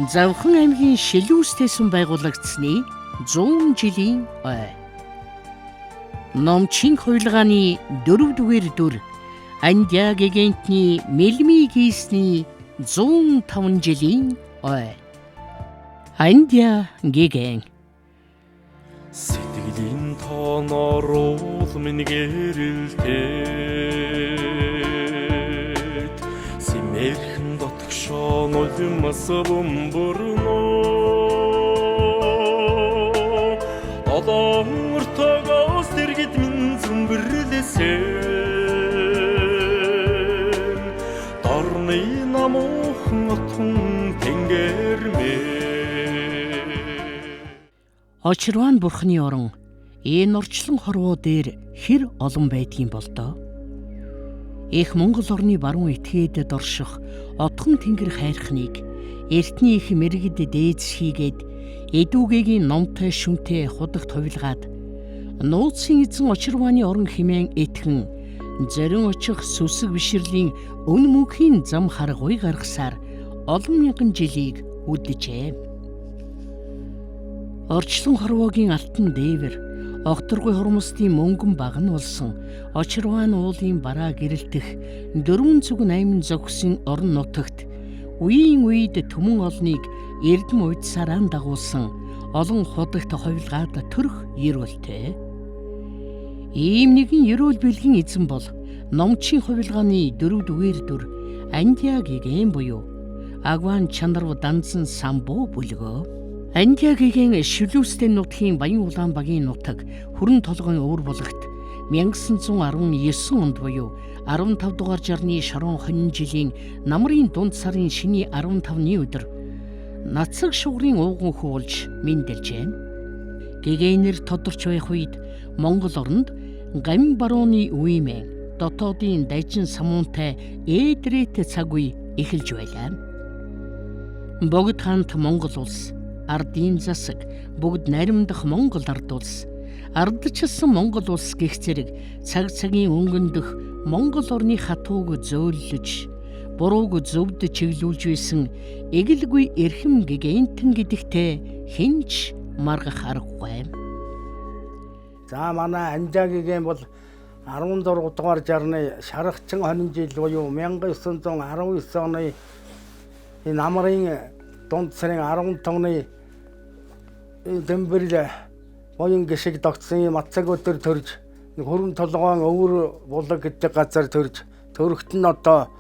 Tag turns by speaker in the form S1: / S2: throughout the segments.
S1: Завхан аймгийн Шилүүстэйсэн байгуулагдсны 100 жилийн ой. Номчин хуйлгааны 4-р дүр Андиа гэгэнтний мэлми гисний 105 жилийн ой. Андиа гэгэн
S2: сэтгэлийн тооноор уул минь гэрэлтээд симэрхэн дотгошон улмас бөмбөрнөө одоортогоос дэргэд минь зүмбэрлэсэн дорны намуухан отхон тэнгэрмээ.
S1: Очирван бурхны орон энэ орчлон хорвоо дээр хэр олон байдгийн болдоо. Их Монгол орны баруун этгээд дорших отхон тэнгэр хайрхныг эртний их мэрэгд дээдсхийгээд эдүүгийн номтой шүнтэй худагт хувилгаад нууцын эзэн очирвааны орон химэн итгэн зарим очих сүсэг бишрлийн өн мөнхийн зам харгуй гаргасаар олон мянган жилийг үдэжээ. Орчлон хорвоогийн алтан дээвэр огторгүй хормостын мөнгөн баг нь болсон очирваан уулын бараа гэрэлтэх 408 зохисын орон нутагт үеийн үед түмэн олныг эрдэм уйдсараа дагуулсан олон худагт хувилгаад төрөх ерөөлтэй. Ийм нэгэн ерөөл бэлгийн эзэн бол номчин хувилгааны 4-р дүр Андиа гэгэн буюу Агван чанарв данзан самбуу бүлгөө. Андиа гэгэн Шилүүстэй нутгийн Баян Улаанбагийн нутаг хүрэн толгойн өвөр булагт 1919 онд буюу 15 дугаар жарны шорон хонин жилийн намрын дунд сарын шний 15-ны өдөр нацаг шугрын ууган хуулж мэндэлжээ. Гэгэнэр тодорч байх үед Монгол оронд гамь барууны үеимэн дотоодын дайчин самуунтай ээдрээт цаг үе эхэлж байлаа. Богд хаант Монгол улс ардын засаг бүгд наримдах Монгол ард улс ардчилсан Монгол улс гэх зэрэг цаг цагийн өнгөндөх Монгол орны хатууг зөөлөж бурууг зөвд чиглүүлж байсан эгэлгүй эрхэм гэгэнтэн гэдэгтээ хинч маргах аргагүй.
S3: За манай Андиа гэгэн бол 16 дугаар жарны шаргачин хонин жил буюу 1919 оны энэ намрын дунд сарын 15-ны дэмбэрл боён гişиг тогтсон мацаг өдөр төрж хүрэн толгойн өвөр булаг гэдэг газар төрж төрөхт нь одоо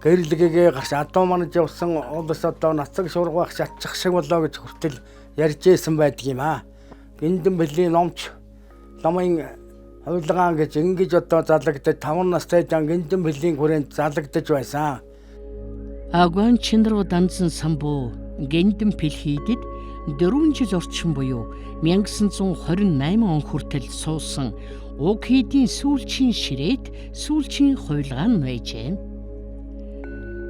S3: гэрэлгэгээ гарч адуу манж явсан улс одоо нацаг шуургах шатчих шиг болоо гэж хүртэл ярьж ийсэн байдаг юм аа. Гиндэн бэлгийн номч ламын хувилгаан гэж ингэж одоо залагдаж 5 настай жан гиндэн бэлгийн хүрээнд залагдаж байсан.
S1: Агван чанарв данзан самбуу гиндэн пэлхийдэд 4 жил орчим буюу 1928 он хүртэл суусан уг хийдийн сүүлчийн ширээд сүүлчийн хувилгаан байжээ.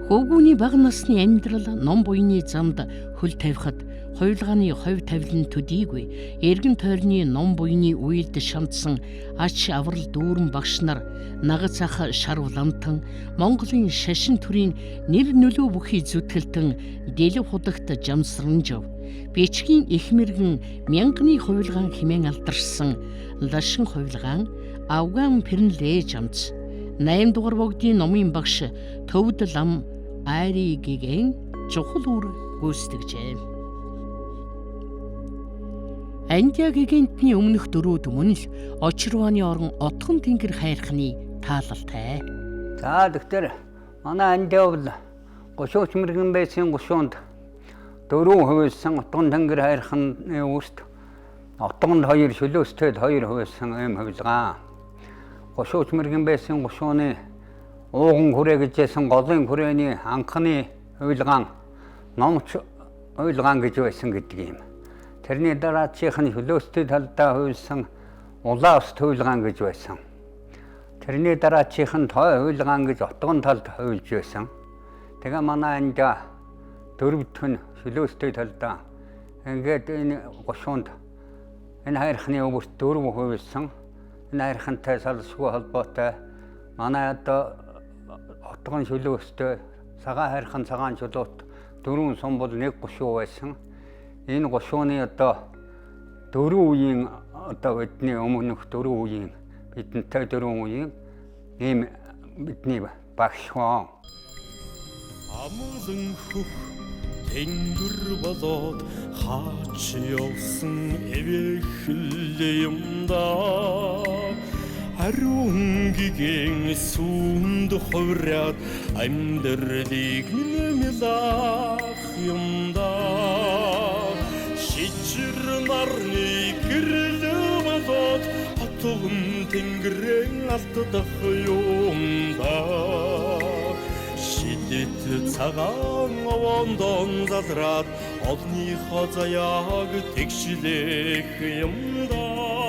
S1: Хөвгүүний бага насны амьдрал ном буйны замд хөл тавихад хувилгааны хувь тавилан төдийгүй эргэн тойрны ном буйны уйлд шандсан ач аврал дүүрэн багш нар нагц ах шарв лантан Монголын шашин төрийн нэр нөлөө бүхий зүтгэлтэн дэлв худагт жамсранжав бичгийн их мэргэн мянганы хувилгаан химэн алдарсан лашин хувилгаан авган пэрнлээ жамц 8 дугаар богдын номын багш төвд лам айри гэгэн чухал үр гүйцэтгэжээ. Андиа гэгэнтний өмнөх дөрүүд мөн л очирвааны орон отхон тэнгэр хайрхны таалалтай.
S4: За доктор манай Андиа бол гошууч мэргэн байсан гошуунд 4 хувьсан отхон тэнгэр хайрхны үүст отгонд 2 Шилүүстэйд 2 хувьсан юм хувилгаан. Гошууч мэргэн байсан гошууны ууган хүрээ гэжсэн голын хүрээний анхны хувилгаан номч хувилгаан гэж байсан гэдэг юм. Тэрний дараачих нь Шилүүстэй талдаа хувилсан улаас хувилгаан гэж байсан. Тэрний дараачих нь той хувилгаан гэж отгон талд хувилж байсан. Тэгээ манай Андиа дөрөвдөх нь Шилүүстэй талдаа ингээд энэ гошуунд энэ хайрхны өвөрт 4 хувилсан. Энэ хайрхантай салшгүй холбоотой манай одоо отгон Шилүүстэй цагаан хайрхан цагаан чулуут 4 сум бол нэг гушуу байсан. Энэ гушууны одоо 4 үеийн одоо бидний өмнөх 4 үеийн бидэнтэй 4 үеийн ийм бидний багш хүн.
S2: Амлан хөх тэнгэр болоод хаач явсан эвэхэл юмдаа ариун гиген сүнд хувраад амьдралыг нэмэлах юмдаа шижир нарны гэрэл болоод хотгон тэнгэрэн алдах юмдаа шидэт цагаан овондон залраад олныхоо заяаг тэгшлэх юмдаа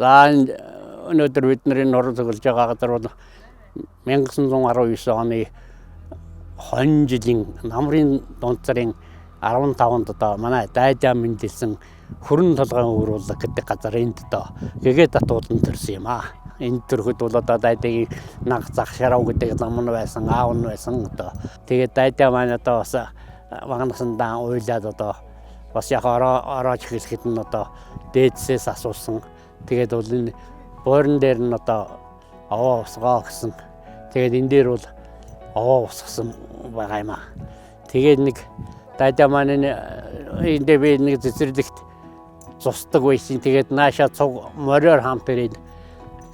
S5: За өнөөдөр бидний нуруу цуглаж байгаа газар бол 1919 оны хон жилийн намрын дунцарын 15-нд одоо манай дайдаа мэндэлсэн хөрөн толгойн ууруулаг гэдэг газар энд одоо гэгээ татуулан төрсөн юм аа. Энд төрөхөд бол одоо дайдагийн наг зах шарав гэдэг нам нь байсан, аав нь байсан одоо. Тэгээд дайдаа маань одоо бас магнасандаа уйлаад одоо бас яг орооч хэлэхэд нь одоо дээдсээс асуусан. Тэгээд бол энэ буурн дээр нь одоо овоо усгаа гэсэн. Тэгээд энэ дээр бол овоо усгсан байгаа юм аа. Тэгээд нэг дайдаа маань энэ би нэг цэцэрлэгт цусдаг байсан. Тэгээд наашаа цуг мориор хампэрээд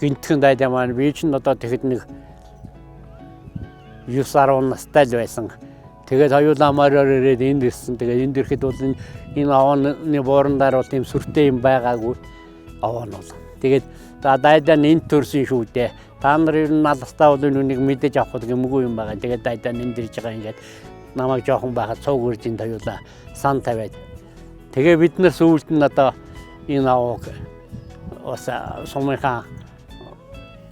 S5: гинтхэн дайдаа маань би ч одоо тэгэхэд нэг 9-10 настай л байсан. Тэгээд хоёулаа мориор ирээд энд ирсэн. Тэгээд энд ирэхэд бол энэ овооны буурандаар бол тийм сүртэй юм байгаагүй. Овоо нь бол. Тэгээд дайдаа энд төрсөн шүү дээ. Та нар ер нь алстаа бол нүг мэдээж авах гэмгүй юм байгаа. Тэгээд дайдаа энд ирж байгаа ингээд намайг жоохон байхад цуг үржинд хоёулаа сан тавиад. Тэгээ бид нар сүүлд нь одоо энэ овоог бас сумынхаа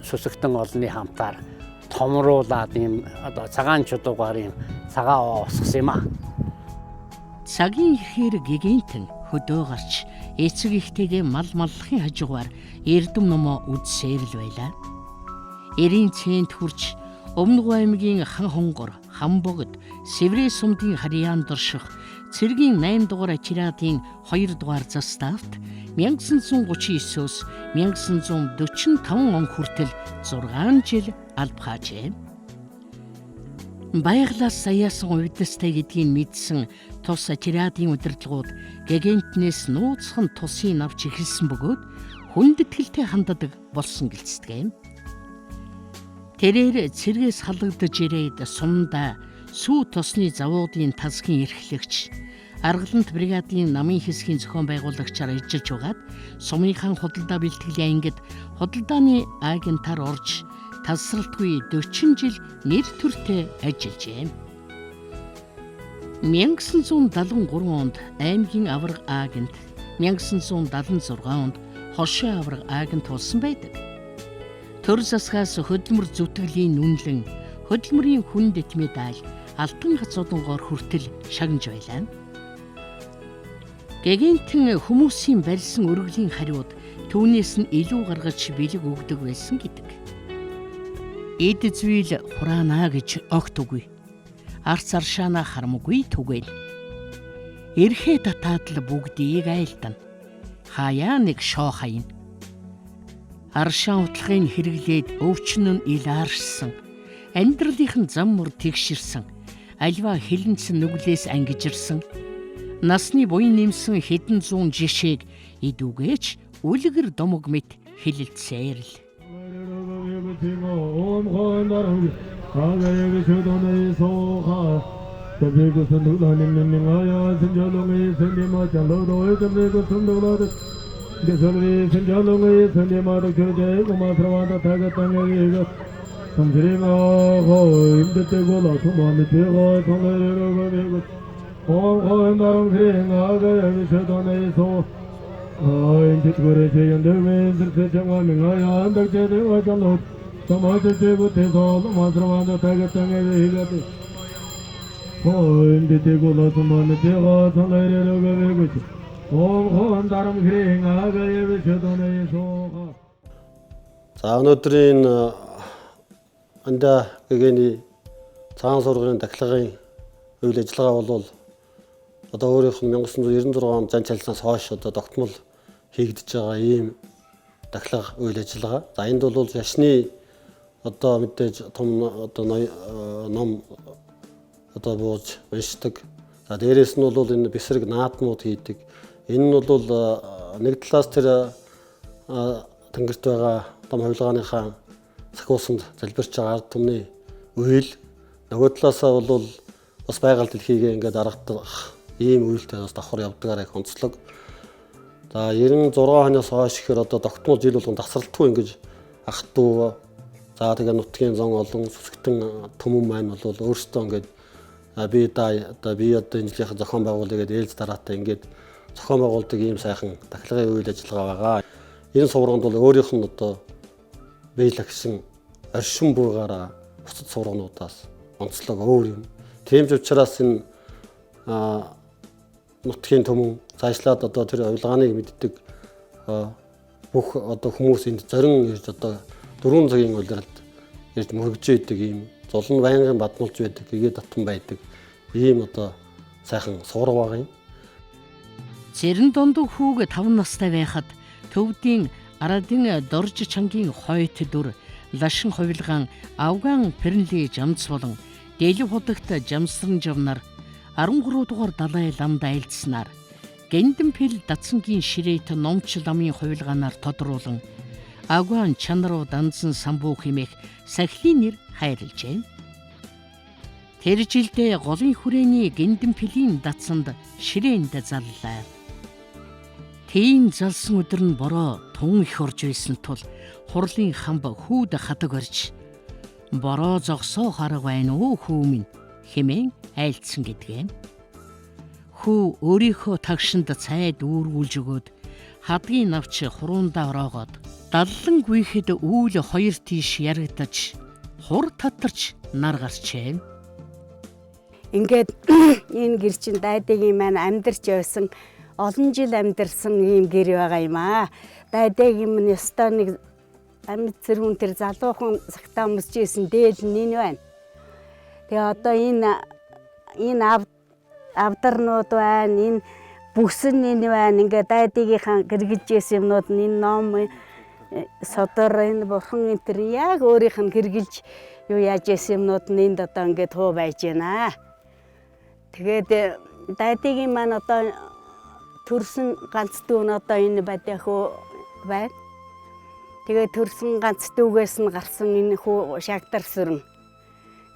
S5: сүсэгтэн олны хамтаар томруулаад ийм одоо цагаан чудуугаар ийм цагаан овоо усгасан юм аа.
S1: Цагийн ихээр гэгэнтэн хөдөө гарч эцэг ихтэйгээ мал маллахын хажуугаар эрдэм номоо үдсээр л байлаа. Эрийн цэнд хурж Өмнөг аймгийн хан хонгор, хан богд, Сэврэ сумдын харьяан дорших цэргийн 8 дугаар ачираадын 2 дугаар заставт 1939-өөс 1945 он хүртэл 6 жил албахажээ. Баяглаас саяасан увдастай гэдгийг мэдсэн тус ачираадын удирдлагууд гэгэнтнээс нууцхан тусын авч эхэлсэн бөгөөд хүндэтгэлтэй хандадаг болсон гэлцдэг. Тэрээр цэргээс халагдаж ирээд сумдаа сүү тосны завуудын тасгийн эрхлэгч Аргалант бригадын намын хэсгийн зохион байгуулагчаар ажиллаж байгаад сумынхан худалдаа бэлтгэлийн ангид худалдааны агентаар орж тасралтгүй 40 жил нэр төртэй ажиллажээ. 1973 онд аймгийн аварга агент, 1976 онд хошоо аварга агент болсон байдаг. Төр засгаас хөдөлмөр зүтгэлийн үнэлэн, хөдөлмөрийн хүндэт медаль, алтан хацуудангоор хүртэл шагнаж байлаа. Гэгэнтэн хүмүүсийн барьсан өргөлийн хариуд түүнээс нь илүү гаргаж бэлэг өгдөг байсан гэдэг. Эд зүйл хураана гэж огт үгүй. Арц аршаана харамгүй түгэл. Эрхээ татаад л бүгдийг айлтана. Хаяа нэг шоо хаяна. Аршаан утлахыг хэрэглээд өвчнөн илааршсан. Амьдралынх нь зам мөр тэгширсэн. Альва хилэнцэн нүглээс ангижирсан. Насны буян нэмсэн хэдэн зуун жишээг идүүгээж үлгэр домог мэт хэлэлцээр л.
S6: За өнөөдрийн анда гэгэний цагаан сургуулийн дахилгын үйл ажиллагаа бол одоо өөрийнх нь 1996 он зан чалснаас хойш одоо тогтмол хийгдэж байгаа ийм дахилга үйл ажиллагаа. За энд бол яшны одоо мэдээж том одоо ном одоо бууж уншдаг. За дээрэс нь бол энэ бисрэг наадмууд хийдэг. Энэ нь бол нэг талаас тэр тэнгэрт байгаа том хувилгааныхаа сахиусанд залбирч байгаа ард түмний үйл, нөгөө талаасаа бол бас байгаль дэлхийгээ ингээд дарагдах ийм үйлтэй бас давхар явдгаар их онцлог. За 96 оноос хойш ихээр одоо тогтмол жил болгон тасралтгүй ингэж ах トゥ за тэгээ нутгийн зон олон сүсгтэн түмэн маань бол өөрсдөө ингээд би одоо энэ жилийн зохион байгуулалт гэдэг ээлж дараатай ингээд зохион байгуулдаг ийм сайхан дахилгын үйл ажиллагаа байгаа. Энэ сургуульд бол өөрийнх нь одоо биелэгсэн оршин буйгаараа бусад сургуулиудаас онцлог өөр юм. Тийм ч учраас энэ нутгийн түмэн цаашлаад одоо тэр хувилгааныг мэддэг бүх одоо хүмүүс энд зорин ирж одоо 4 цагийн улиралд ирж мөргөж идэг ийм золон байнгын бадмулж байдаг, игээ татан байдаг ийм одоо сайхан сураг байгаа юм.
S1: Цэрэн дундуг хүүг 5 настай байхад төвдийн Арадын Дорж чангийн хойт дүр лашин хувилгаан Авган Пернли жамц болон Дэлив худагт жамсран жавнар 13 дугаар далай ламд айлдснаар Гэндэнпил датсангийн ширээт номч ламын хувилгаанаар тодруулан Авган чанаруу дансан самбуу хэмээх сахилын нэр хайрлжээ. Тэр жилдээ голын хүрээний Гэндэнпилийн датсанд ширээнд заллаа. Тийм залсан өдөр нь бороо тун их орж байсан тул хурлын хамб хүүд хатаг орж бороо зогсоо хараг байна уу хүү минь хэмээн айлдсан гэдгээ. Хүү өөрийнхөө тагшинд цайд үүргүүлж өгөөд хадгийн навч хуруундаа ороогоод даллан гүйхэд үүл 2 тийш ярагдаж хур татарч нар гарчээ.
S7: Ингээд энэ гэр чин дайдыгийн маань амьдарч явсан олон жил амьдарсан ийм гэр байгаа юм аа. Дайдыгийн минь ёстой нэг амьд зэрүүн тэр залуухан цагтаа өмсөжсэн дээл нин байна. Тэгээ одоо энэ авдарнууд байна, энэ бүсэн нин байна. Ингээд дайдыгийнхаа гэргэлжсэн юмнууд нь энэ ном содор энэ бурхан энэ тэр яг өөрийнх нь гэргэлж юу яаж исэн юмнууд нь энд одоо ингээд хуу байж байна. Тэгээд дайдыгийн маань одоо төрсөн ганц дүү нь одоо энэ бадяхуу байна. Тэгээд төрсөн ганц дүүгээс нь гарсан энэ хүү шагдар сүрэн.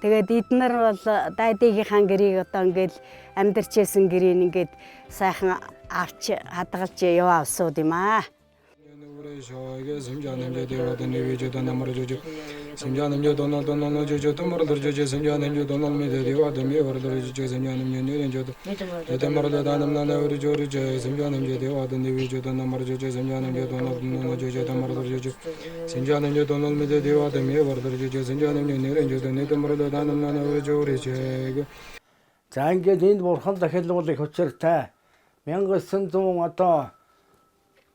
S7: Тэгээд эднэр бол дайдыгийнхаа гэрийг одоо ингээд амьдарчээсэн гэрийг ингээд сайхан авч хадгалж яваа авсууд юм аа.
S3: За ингээд энд бурхан дахиад их учиртай 1900 одоо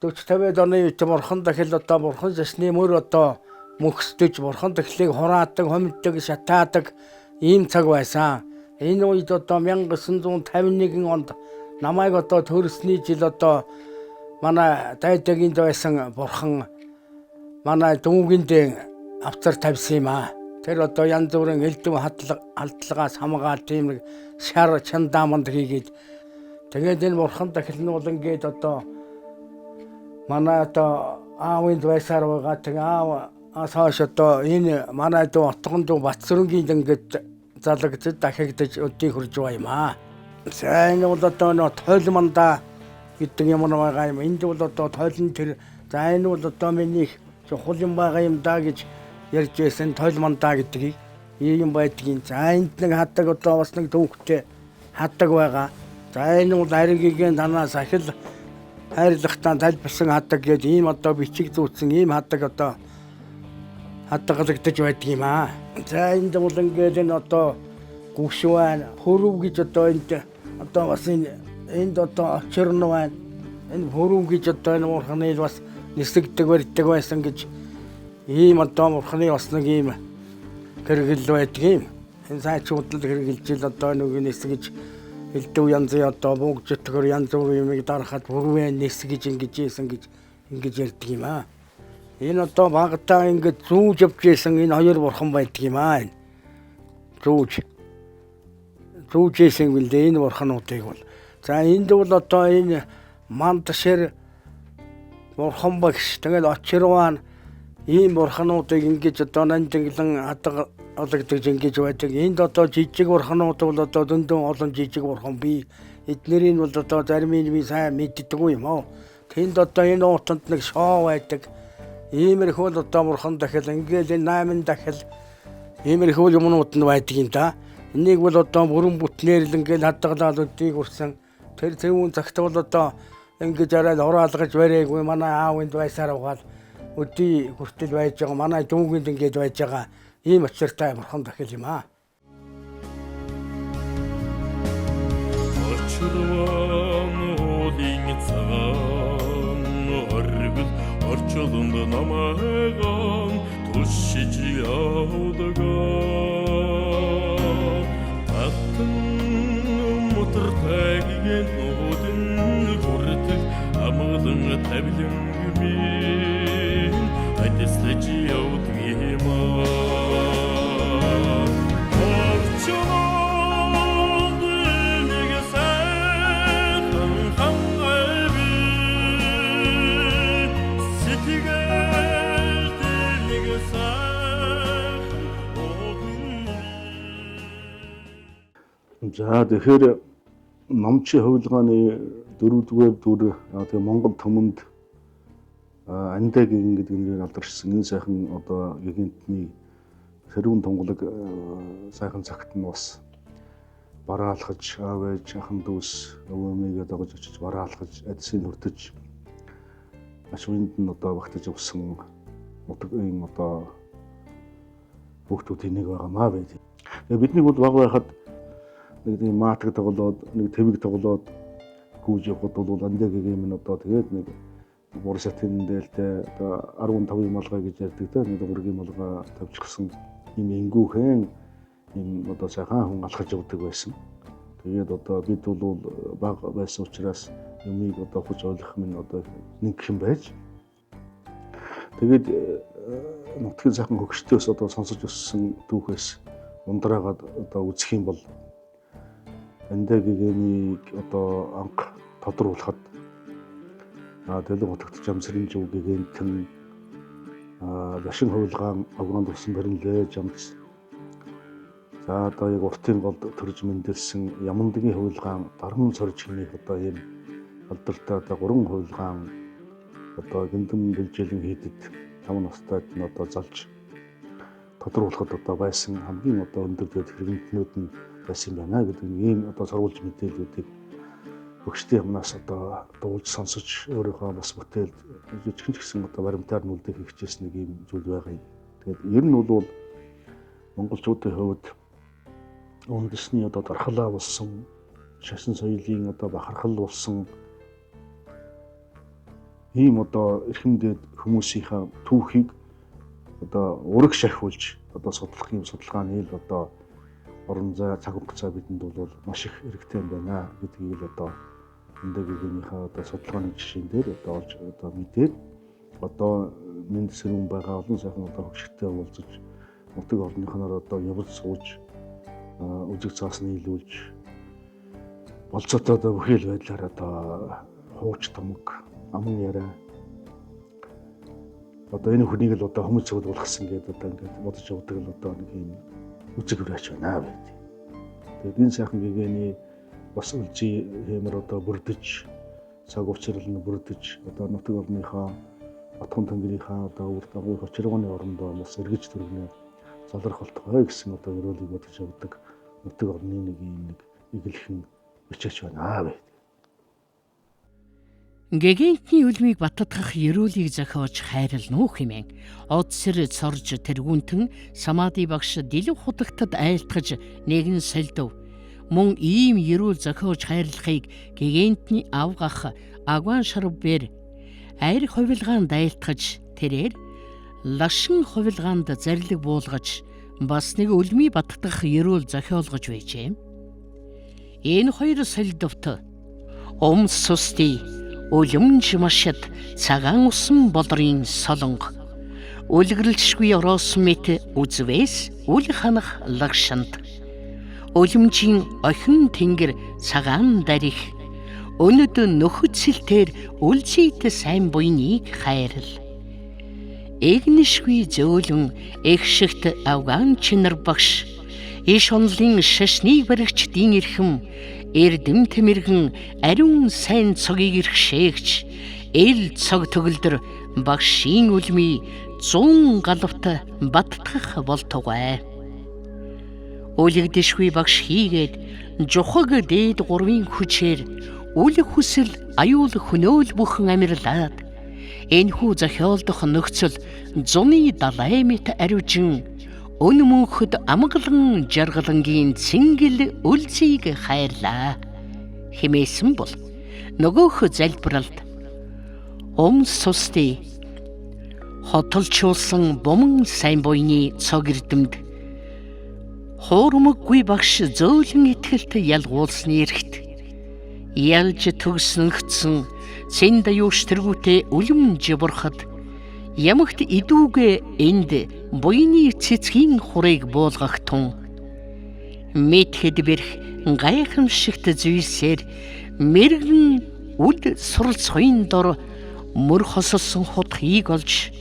S3: 40-50 оны үед бурхан дахил одоо бурхан засны мөр одоо мөхсдөж бурхан дахлыг хураадаг, хомддог, шатаадаг ийм цаг байсан. Энэ үед одоо 1951 онд намайг одоо төрсний жил одоо манай дайдагинд байсан бурхан манай дүүгэнд авцар тавьсан юм аа. Тэр одоо янз бүрийн элдв халдлагаас хамгаал тийм нэг шар чандааманд хийгээд тэгээд энэ бурхан дахил нь бол ингээд одоо манай одоо аавын байсаар байгаа тэг ааваас хойш одоо энэ манай дүү отгонд Батсүрэнгийн ингээд залгаж дахигдаж өдий хурж байгаа юм аа. За энэ бол одоо нөө тойлмандаа гэдэг юм байгаа юм. Энд бол одоо тойлн тэр за энэ бол одоо миний чухал юм байгаа юм да гэж ярьж байсан тойлмандаа гэдгийг ийм байдгийн. За энд нэг хатдаг одоо бас нэг дүүхтэй хатдаг байгаа. За энэ бол аригийн танаас ахил хайрлахтаа тайлбарсан хатдаг гэдэг ийм одоо бичиг зүүцсэн ийм хатдаг одоо хатгагдаж байдаг юм аа. За энд бол ингээд энэ одоо гүшвэн хөрөв гэж одоо энд одоо бас энд одоо очирн байна. Энэ хөрөв гэж одоо энэ уурханы бас нисэгдэг барьдаг байсан гэж ийм одоо мурхны бас нэг ийм хэрэгэл байдаг юм. Энэ сайчуудад хэрэгжилж ил одоо нэг нэсгэж элдв янзын одоо бүгжтгөр янз бүрийн юмыг дарахад бүрвээ нэсгэж ингэж ярьдаг юм аа. Энэ одоо багтаа ингэж зүүж явж исэн энэ хоёр бурхан байдаг юм аа. Зүүж исэн гэлээ энэ бурхануудыг бол. За энд бол одоо энэ мандшэр бурхан багш тэгэл очирваа ийм бурхануудыг ингэж одоо нанжинглан хатга олгодог ингэж байдаг. Энд одоо жижиг бурханууд бол одоо дөндөн олон жижиг бурхан бий. Эднэрийн бол одоо зарим нь би сайн мэддэггүй юм аа. Тэнд одоо энэ уутанд нэг шоу байдаг. Иймэрхүү л одоо бурхан дахил ингээл энэ 8 дахил иймэрхүү юмнууд нь байдаг юм да. Энийг бол одоо бүрэн бүтнээр л ингээл хадгалаад өдийг үрсэн. Тэр зөвүүн цагт бол одоо ингэж арай ураалгаж барайгүй манай аавынд байсаар угаал өдий хүртэл байж байгаа манай дүүгэнд ингэж байж байгаа ийм очиртай бурхан дахил юм аа.
S2: Орчлонд намайгаан тушиж явдаг татан мутартайгийн нүүдэн хүртэл амгалан тавилан гүмийн адислаж явдаг юм
S8: За тэгэхээр номчийн хувилгааны 4-р дүр тэгээ Монгол түмэнд андаг гэдэг нэрээр алдаршсан энэ сайхан одоо гигантны сэрүүн тунгалаг сайхан цагт нь бас бараалхаж аав ээж ахын дүүс өвөөмийгээ дагаж очиж бараалхаж адисыг хүртэж ашуунд нь одоо багтаж явсан нутгийн одоо хүүхдүүдийн нэг байгаа маа байд. Тэгээ бидний бол баг байхад нэг тийм маатаг тоглоод нэг твэг тоглоод гүйж явахд бол андагийн юм одоо тэгээд нэг бурсатын дээлтэй одоо 15 малгай гэж ярьдаг те нэг ургийн малгай тавьчихсан юм ингүүхэн юм одоо сайхан хүн алхаж явдаг байсан. Тэгээд одоо бид бол баг байсан учраас юмыг одоо хүч ойлгох минь одоо нэг хэм байж тэгээд нутгийн сайхан хөгштөөс одоо сонсож өссөн түүхээс ундраагаад одоо үзэх юм бол андагийн одоо анх тодруулахад дэлэг хотогт жамсрын жив гэгэнтэн башин хувилгаан авгаанд усан барилээ жамц. За одоо яг уртын голд төрж мэндэлсэн Ямандгийн хувилгаан дархан сорж хэмээх одоо ийм алдартай одоо 3 хувилгаан одоо гиндэм бэлжэлийн хийдэд 5 настайд нь одоо залж тодруулахад одоо байсан хамгийн одоо өндөр дэд хэрэгэнтнүүд нь байсан байна гэдэг ийм одоо сурвалж мэдээллүүдийг өгчтэй юмнаас одоо дуулж сонсож өөрийнхөө бас бүтээл жижигхэн ч гэсэн одоо баримтаар нь үлдээх хичээсэн нэг ийм зүйл байгаа юм. Тэгээд ер нь бол монголчуудын хувьд үндэсний одоо дархлаа болсон шашин соёлын одоо бахархал болсон ийм одоо эрхэмдээд хүмүүсийнхаа түүхийг одоо ураг шархиулж одоо судлах юм судалгааны ил одоо орон зай цаг хугацаа бидэнд бол маш их хэрэгтэй юм байна гэдгийг л одоо эндэгийнхээ одоо судалгааны жишээн дээр одоо олж одоо мэдээд одоо мэд сэрүүн байгаа олон сайхан одоо хөгшигтэй уулзаж нутаг орныхоноор одоо явж сууж үзэг цаасны илүүлж болцоотой одоо бүхэл байдлаар одоо хууч томог аман яриа одоо энэ хүнийг л одоо хүмүүс цогцолгосон гэдэг одоо ингээд бодож явдаг л одоо нэг юм үзэг хүрээч байна байд. Тэгээд энэ сайхан гэгээний бас үлжи хэмэр одоо бүрдэж цаг уучрал нь бүрдэж одоо нутаг орныхоо Батхан тэнгэрийнхаа одоо үр дагавар очиргооны орондоо бас эргэж төргнө залрах болтгой гэсэн одоо өрөөлийг бодож явдаг нутаг орны нэг юм нэг игэлхэн бичиж байна байд.
S1: Гэгэнтний үлмийг баттгах ерөөлийг зохиож хайрлна уу хэмээн одсэр цорж тэргүүнтэн самади багш дэлэг хутагтад айлтгаж нэгэн сольдов. Мөн ийм ерөөл зохиож хайрлахыг гэгэнтний авгах агван шарбэр айр хувилгаан дайлтгаж тэрээр лагшин хувилгаанд зарлиг буулгаж бас нэг үлмий баттгах ерөөл зохиолгож байжээ. Энэ хоёр солилдовт Омсусти үлэмж машад цагаан усан болрын солонго үлгэрлжгүй ороосон мэт үзвээс үл ханах лагшинд үлэмжийн охин тэнгэр цагаан дарих өнөд нөхөцөлтөр үлзийт сайн буйныг хайрал эгнишгүй зөөлөн эгшигт Афган чинар багш иш онлын шашныг баригчдын эрхэм эрдэм тэмэргэн ариун сайн цогийг ирхшээгч эл цог төгөлдөр багшийн үлми 100 галавт баттгах болтугай. Үлэгдэшгүй багш хийгээд жухаг дээд гурвын хүчээр үл хүсэл аюул хөнөөл бүхэн амьрлаад энэхүү зохиолдох нөхцөл зуны далай мэт ариужин өн мөнхөд амгалан жаргалангийн цэнгэл үлзийг хайрлаа хэмээсэн бол нөгөөх залбиралд Омсусти хотолчулсан бомон сайн буйны цог эрдэмд хуурмаггүй багш зөөлөн итгэлт ялгуулсны эрхт ялж төгснөгдсөн цэнд аюуш тэргүүтээ үлэмж бурхад ямагт идүүгээ энд буйны цэцгийн хурыг буулгах тун мэтгэд бэрх гайхамшигт зүйлсээр мэрэгэн үл суралцхын дор мөр хосолсон хутгийг олж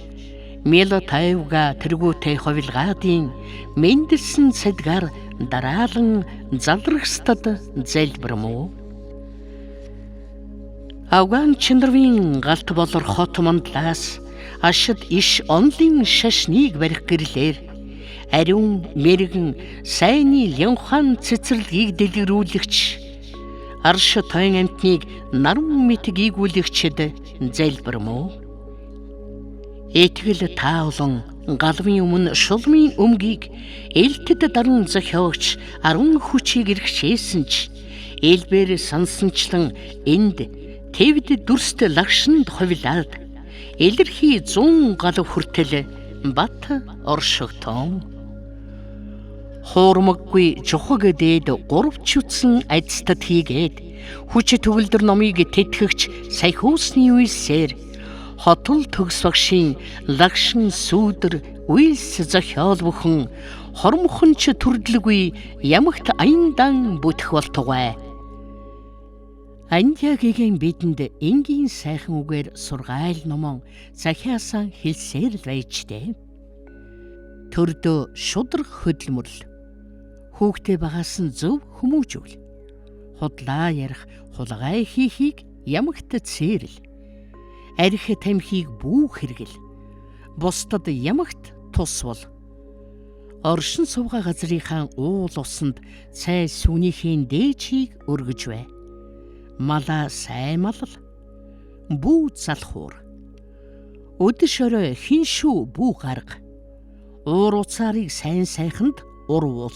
S1: Мела тайвга тэргүүтэй хувилгаадын мэндэлсэн цэдгар дараалан залрагстад залбирмуу. Афган чиндрын галт болор хот мандлаас ашид иш онлын шашныг барих гэрлэр ариун мэрэгэн сайны лянхан цэцэрлэгийг дэлгэрүүлэгч арш тойн амтныг наран мэтгийг үлэгчэд залбирмуу. Этгэл таавлан галвын өмнө шулмын өмгийг элтэд даран зохиогч 10 хүчийг иргшээсэн ч элбэр сансанчлан энд тэвд дүрст лагшинд хувилаад илэрхий 100 галав хүртэл бат оршигтон. Хуурмаггүй жухаг дээд 3 чүтсэн ажтад хийгээд хүч төгөлдөр номыг тэтгэгч саяхуусны үйлсээр хотол төгс багшийн лагшин сүүдэр үйлс зохиол бүхэн хормохонч төрдлгүй ямагт аяндан бүтэх болтугай. Аньягийн бидэнд энгийн сайхан үгээр сургаал номон захиасан хэлсээр л байжтэй. Төрдөө шудраг хөдөлмөрл хүүхдээ багаас нь зөв хүмүүжүүл худлаа ярих хулгай хийхийг ямагт цээрэл арх тамхиг бүү хэрэгэл бусдад ямагт тус бол оршин сувга газрынхаа уул усанд цай сүнийхээ дээжийг өргөж бай. Мала сайн малал бүү залхуур өдөш орой хиншүү бүү гарга уур уцаарыг сайн сайханд урвуул.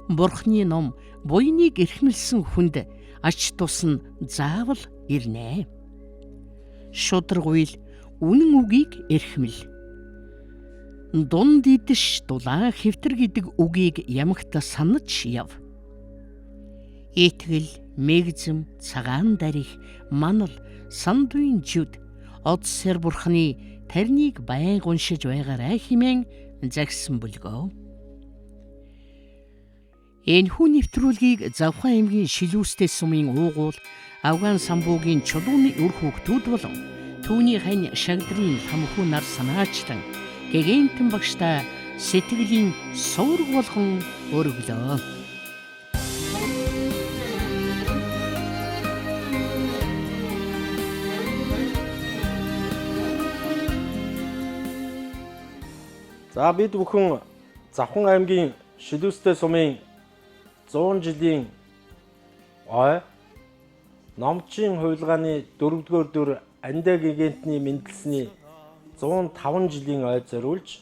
S1: Бурхны ном буйныг эрхмэлсэн хүнд ач тус нь заавал ирнэ. Шудраг уйл үнэн үгийг эрхмэл. Дунд идэж дулаан хэвтэр гэдэг үгийг ямагт санаж яв. Итгэл, мэгзэм, цагаан дарих, манал, сандуын жүд, одсэр бурхны тарныг баян уншиж байгаарай хэмээн загсан бүлгөө. Энэхүү нэвтрүүлгийг Завхан аймгийн Шилүүстэй сумын уугуул Афган самбуугийн чулууны үр хүүхдүүд болон түүний хань шагдрын хамхүү нар санаачлан гэгэнтэн багштай сэтгэлийн суург болгон өргөлөө.
S9: За бид бүхэн Завхан аймгийн Шилүүстэй сумын 100 жилийн ой номчийн хувилгааны 4-р дүр Андаа гигантны мэндэлсний 105 жилийн ой зориулж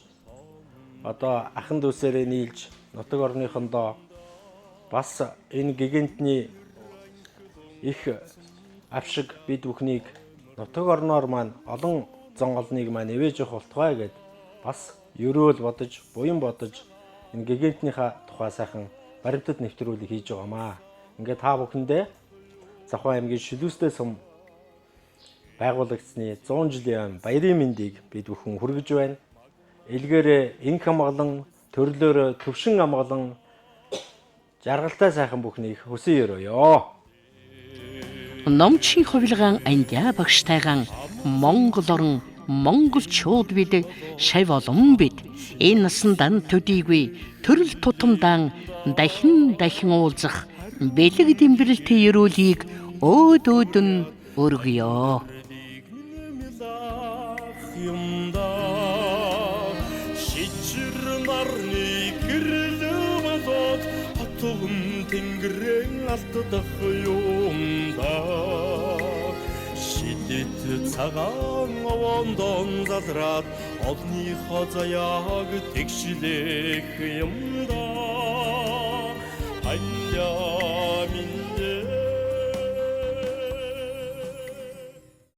S9: одоо ахын дүүсээрээ нийлж нутаг орныхондоо бас энэ гигантны их авшиг бид бүхнийг нутаг орноор маань олон зон олныг маань ивэж явах болтугай гэд бас ерөөл бодож, буян бодож энэ гэгэнтнийхээ тухай сайхан баримтат нэвтрүүлэг хийж байгаамаа. Ингээд та бүхэндээ Завхан аймгийн Шилүүстэй сум байгуулагдсны 100 жилийн баярын мэндийг бид бүхэн хүргэж байна. Илгээрээ энх амгалан, төрлөөрөө төвшин амгалан жаргалтай сайхан бүхнийг хүсэн ёроо.
S1: Номчин хувилгаан андиа багштайгаан Монгол орн монголчууд бид шав олон бид энэ насандан төдийгүй төрөл тутамдан дахин уулзах бэлэг дэмбэрэлтэй ерөөлийг өөдөөдөн өргөё.
S2: Тэнгэрэн алдах юмда шидэт цагаан овондон залраад олныхоо заяаг тэгшлэх юмда андя минь